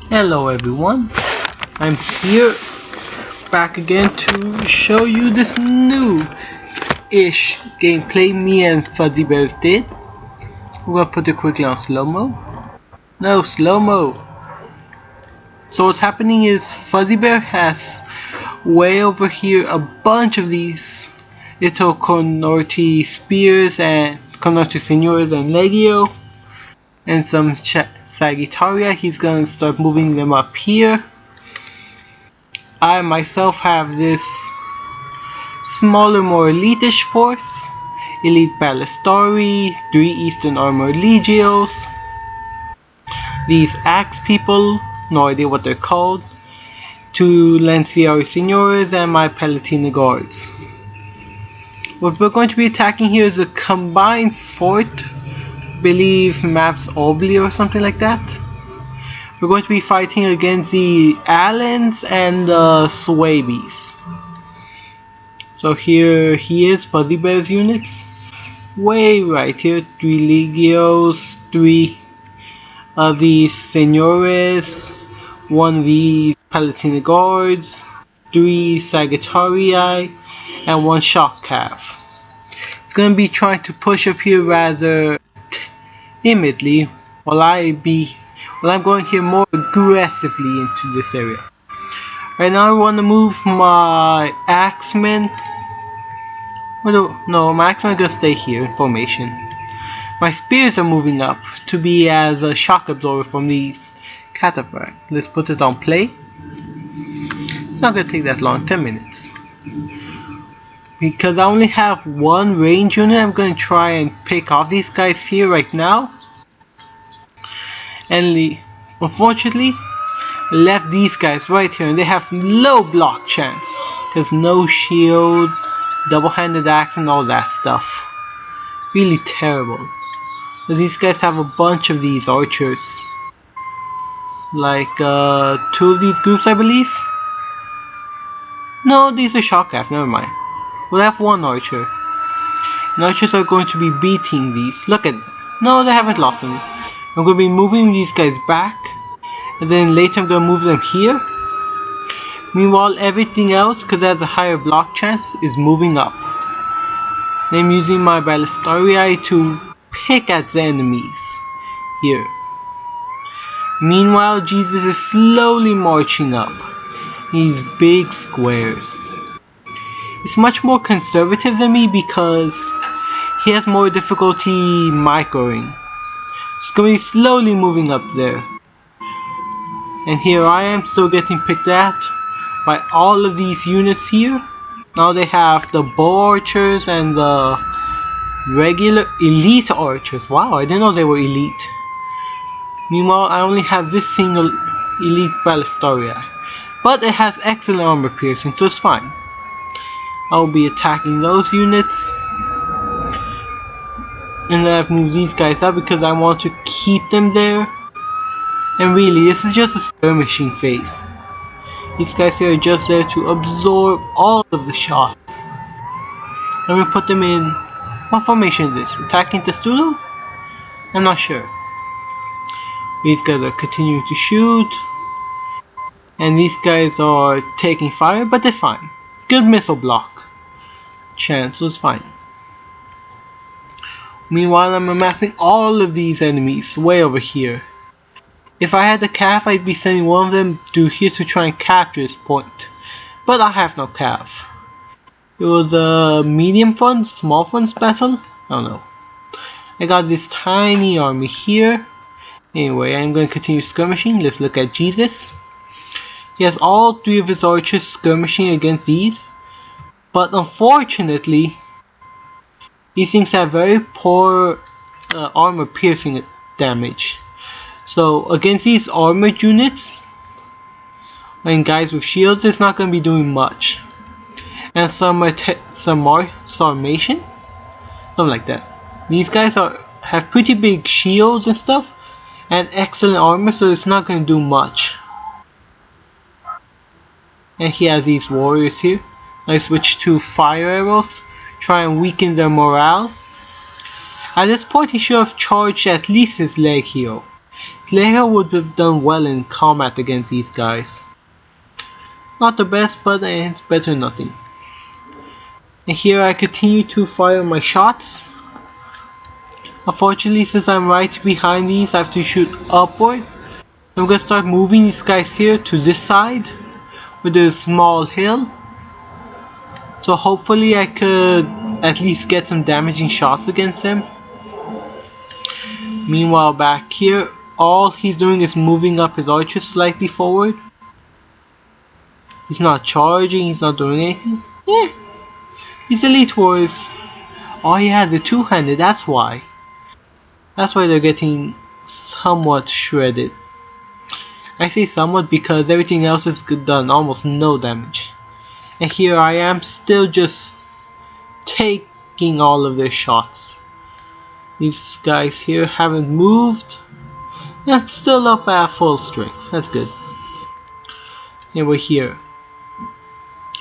Hello everyone, I'm here back again to show you this new-ish gameplay me and Fuzzy8Bears did. We're gonna put it quickly on slow-mo. No, slow-mo! So what's happening is Fuzzy8Bear has way over here a bunch of these little Contra spears and Contra Senores and Legio and some Sagittaria. He's gonna start moving them up here. I myself have this smaller, more elite-ish force. Elite Ballistori, 3 Eastern Armor Legios, these Axe people, no idea what they're called, 2 Lanciari Senores, and my Palatina Guards. What we're going to be attacking here is a combined fort, believe maps Obli or something like that. We're going to be fighting against the Allens and the Swabies. So here he is, Fuzzy8Bears units. Way right here, 3 Legios, 3 of these Senores, 1 of these Palatina Guards, 3 Sagittarii, and 1 Shock Cav. It's gonna be trying to push up here rather timidly while I'm going here more aggressively into this area. Right now I want to move my Axemen. No, my Axemen are gonna stay here in formation. My spears are moving up to be as a shock absorber from these cataphracts. Let's put it on play. It's not gonna take that long, 10 minutes. Because I only have 1 range unit, I'm gonna try and pick off these guys here right now. And unfortunately, I left these guys right here and they have low block chance. Because no shield, double-handed axe and all that stuff. Really terrible. So these guys have a bunch of these archers. Like 2 of these groups I believe. No, these are shock F, never mind. We'll have 1 archer. And archers are going to be beating these. Look at them. No, they haven't lost any. I'm going to be moving these guys back. And then later I'm going to move them here. Meanwhile everything else, because it has a higher block chance, is moving up. And I'm using my Ballistarii to pick at the enemies here. Meanwhile Jesus is slowly marching up these big squares. He's much more conservative than me because he has more difficulty microing. He's going to be slowly moving up there. And here I am still getting picked at by all of these units here. Now they have the bow archers and the regular elite archers. Wow, I didn't know they were elite. Meanwhile, I only have this single elite Ballistarii. But it has excellent armor piercing, so it's fine. I'll be attacking those units. And then I've moved these guys up because I want to keep them there. And really, this is just a skirmishing phase. These guys here are just there to absorb all of the shots. I'm gonna put them in... What formation is this? Attacking Testudo? I'm not sure. These guys are continuing to shoot. And these guys are taking fire, but they're fine. Good missile block chance, so it's fine. Meanwhile, I'm amassing all of these enemies way over here. If I had a Cav, I'd be sending one of them through here to try and capture this point. But I have no Cav. It was a medium funds, small funds battle? I don't know. I got this tiny army here. Anyway, I'm going to continue skirmishing. Let's look at Jesus. He has all 3 of his archers skirmishing against these. But unfortunately, these things have very poor armor piercing damage. So against these armored units and guys with shields, it's not going to be doing much. And some Sarmation? Something like that. These guys have pretty big shields and stuff. And excellent armor, so it's not going to do much. And he has these warriors here. I switch to fire arrows. Try and weaken their morale. At this point he should have charged at least his Legio. Slayer would have done well in combat against these guys. Not the best, but it's better than nothing. And here I continue to fire my shots. Unfortunately, since I'm right behind these, I have to shoot upward. I'm gonna start moving these guys here to this side, with a small hill. So hopefully I could at least get some damaging shots against them. Meanwhile back here, all he's doing is moving up his archers slightly forward. He's not charging, he's not doing anything. Yeah, he's elite warriors. Oh yeah, the two-handed, that's why. That's why they're getting somewhat shredded. I say somewhat because everything else has done almost no damage. And here I am still just taking all of their shots. These guys here haven't moved. That's still up at full strength. That's good. And we're here.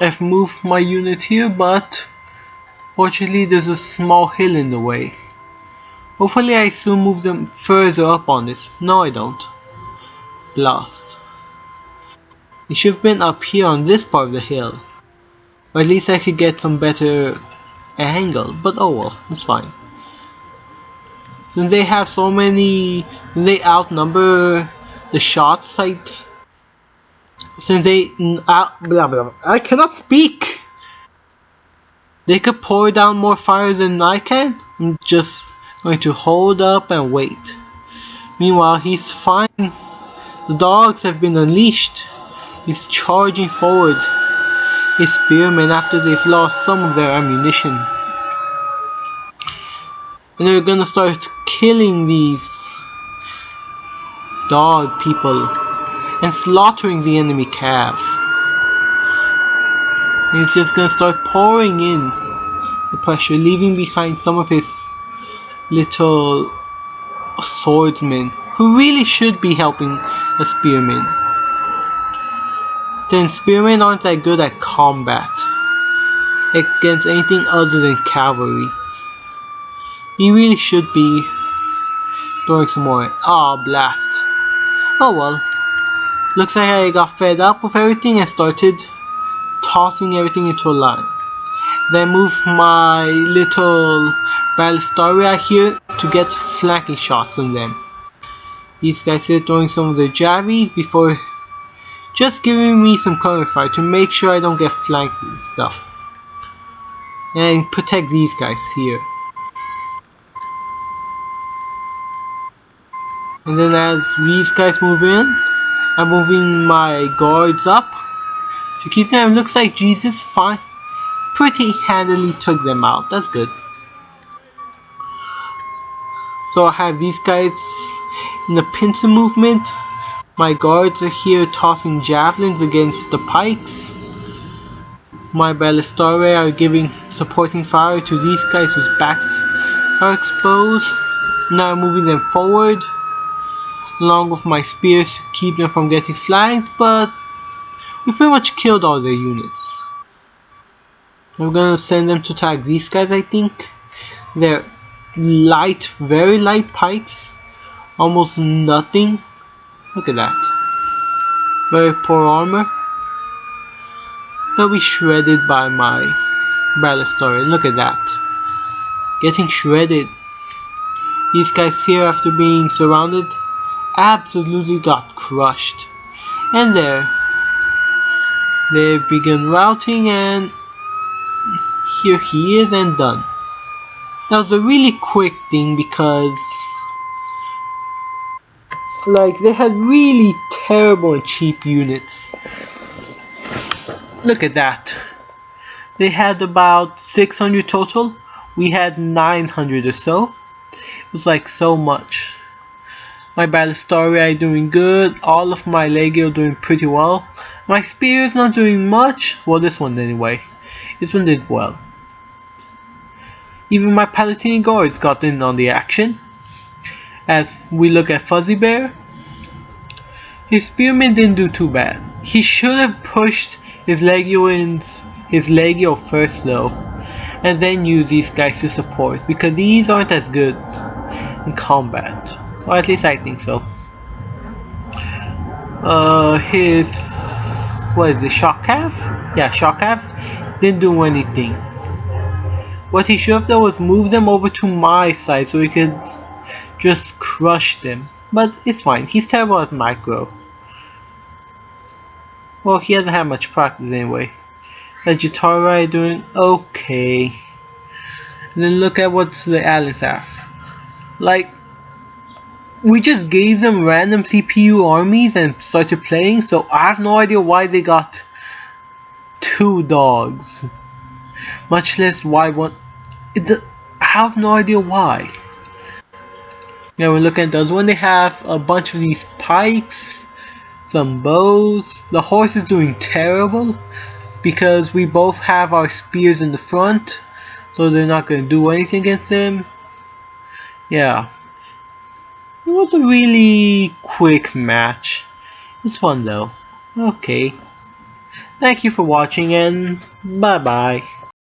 I've moved my unit here, but fortunately there's a small hill in the way. Hopefully I soon move them further up on this. No, I don't. Blast. It should have been up here on this part of the hill. Or at least I could get some better angle. But oh well, it's fine. Since they have so many, they outnumber the shots since they blah blah, I cannot speak. They could pour down more fire than I can. I'm just going to hold up and wait. Meanwhile, he's fine. The dogs have been unleashed. He's charging forward his spearmen after they've lost some of their ammunition. And they're gonna start killing these dog people and slaughtering the enemy cav. And he's just gonna start pouring in the pressure, leaving behind some of his little swordsmen who really should be helping the spearmen. Since spearmen aren't that good at combat against anything other than cavalry, he really should be doing some more. Ah, blast. Oh well. Looks like I got fed up with everything and started tossing everything into a line. Then moved my little ballistaria here to get flanking shots on them. These guys here throwing some of their javies before just giving me some cover fire to make sure I don't get flanked and stuff. And protect these guys here. And then as these guys move in, I'm moving my guards up to keep them. Looks like Jesus fine, pretty handily took them out. That's good. So I have these guys in the pincer movement. My guards are here tossing javelins against the pikes. My ballistaria are giving supporting fire to these guys whose backs are exposed. Now I'm moving them forward along with my spears to keep them from getting flanked, but we pretty much killed all their units. I'm gonna send them to attack these guys, I think. They're light, very light pikes. Almost nothing. Look at that. Very poor armor. They'll be shredded by my ballistaria. Look at that. Getting shredded. These guys here, after being surrounded, absolutely got crushed. And there. They begin routing, and here he is, and done. That was a really quick thing because like they had really terrible and cheap units. Look at that. They had about 600 total. We had 900 or so. It was like so much. My ballistaria are doing good. All of my legio doing pretty well. My spear is not doing much. Well, this one anyway. This one did well. Even my Palatine guards got in on the action. As we look at Fuzzy Bear, his spearmen didn't do too bad. He should have pushed his legio first though, and then use these guys to support, because these aren't as good in combat, or at least I think so. his, what is it, shock calf? Yeah, shock calf didn't do anything. What he should have done was move them over to my side so he could just crush them. But it's fine, he's terrible at micro. Well, he hasn't had much practice anyway. Sagittari doing okay. And then look at what the aliens have. Like, we just gave them random CPU armies and started playing, so I have no idea why they got 2 dogs. Much less why one. I have no idea why. Now we're looking at those. When they have a bunch of these pikes, some bows. The horse is doing terrible because we both have our spears in the front, so they're not going to do anything against him. Yeah. It was a really quick match. It's fun though. Okay. Thank you for watching and bye bye.